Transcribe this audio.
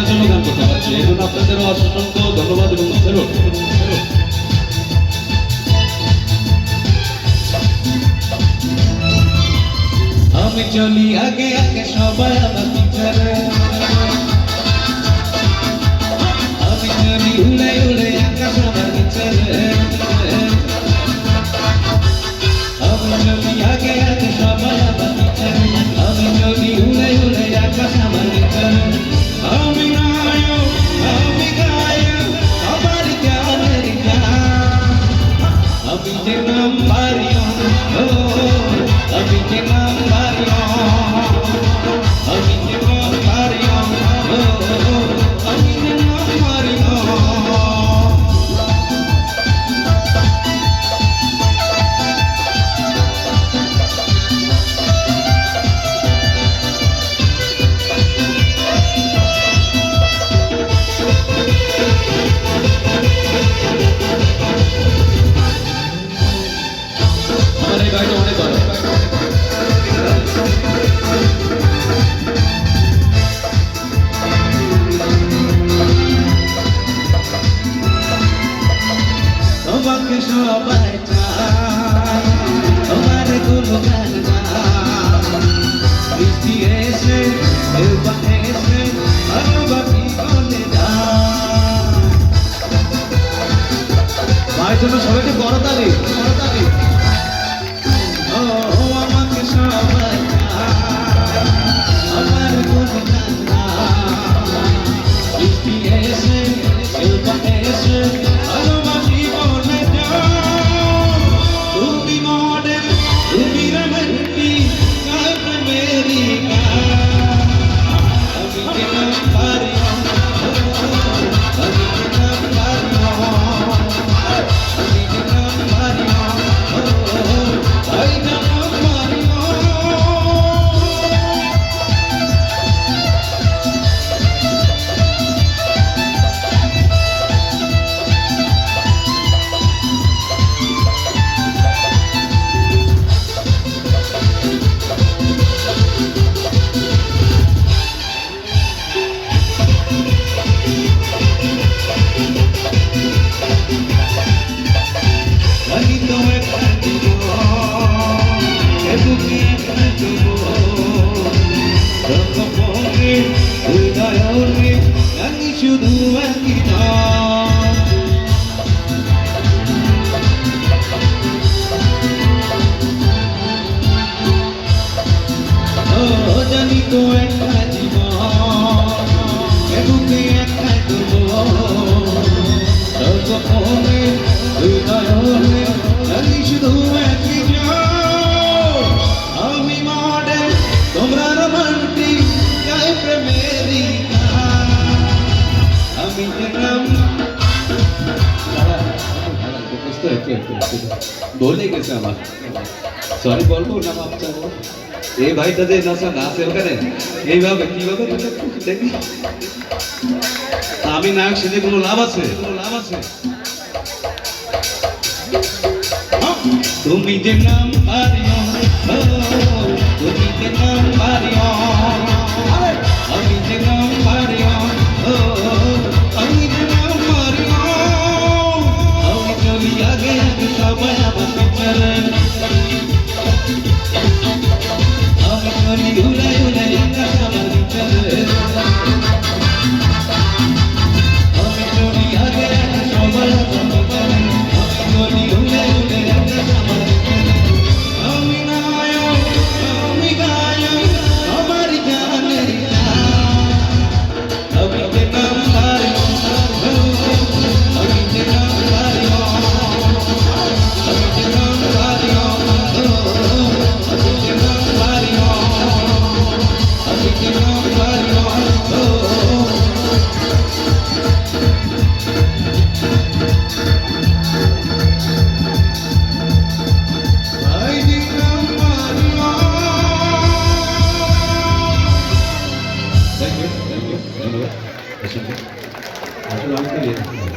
জন্য গান করতে পারছি, এই জন্য আপনাদেরও অসংখ্য ধন্যবাদ এবং স্যালুট। আমি চলি আগে আগে সবাই আমার পিছনে, আমি চলি উড়ে উড়ে আকাশ আমার পিছনে, আমি চলি আগে আগে সবাই আমার পিছনে, আমি চলি উড়ে উড়ে আকাশ আমার পিছনে। আমি নায়ক আমি গায়ক সবার গানের গান, আমি যে নাম্বারিও আমি যে নাম্বারিও আমি যে নাম্বারিও আমি যে নাম্বারিও। আমার এই গাড়িটা অনেক ভালো। তোমাকে সবাই চায়, তোমার গুণগান গায়, বৃষ্টি এসে কেউ বা এসে আরো বাকি বলে যায়। মায়ের জন্য সবাইকে করতালি করতালি। ও আমাকে সবাই চায়, আমার গুণগান গায়, বৃষ্টি এসে কেউ বা এসে আরো বাকি বলে যায়। তুমি মডেল তুমি রোমান্টিক কার মেরি গান, আমি যে নাম্বারিও আমি যে নাম্বারিও আমি যে নাম্বারিও আমি যে নাম্বারিও। Lagi to ekta জীবন, এ বুকে একটা জীবন, রক্তপথে হৃদয়ে আমি শুধু একই নাম। ও জানি তো একটা জীবন, এ বুকে একটা জীবন, রক্তপথে হৃদয়ে আমি শুধু একই নাম। আমি মডেল তোমরা রোমান্টিক গায়ে প্রেমেরই গান, আমি যে নাম বলে গেছে আমার, সরি বলবো না মাপ চাবো। এই ভাইটা যে নাচা নাচে ওখানে এইভাবে কিভাবে দেখি, আমি নায়ক সেজে কোনো লাভ আছে? কোনো লাভ আছে? তুমি যে নাম্বারিও তুমি যে নাম্বারিও আমি যে নাম্বারিও আমি যে নাম্বারিও। আমি চলি আগে আগে সবাই আমার পিছনে, আমি চলি উড়ে উড়ে আকাশ আমার পিছনে, আমি চলি আগে আগে সবাই আমার পিছনে, আমি চলি উড়ে উড়ে আকাশ আমার পিছনে। আমি নায়ক আমি গায়ক আমার গানের গান, আমি যে নাম্বারিও আমি যে নাম্বারিও আমি যে নাম্বারিও আমি যে নাম্বারিও আমি যে নাম্বারিও। Thank you. Thank you. Thank you.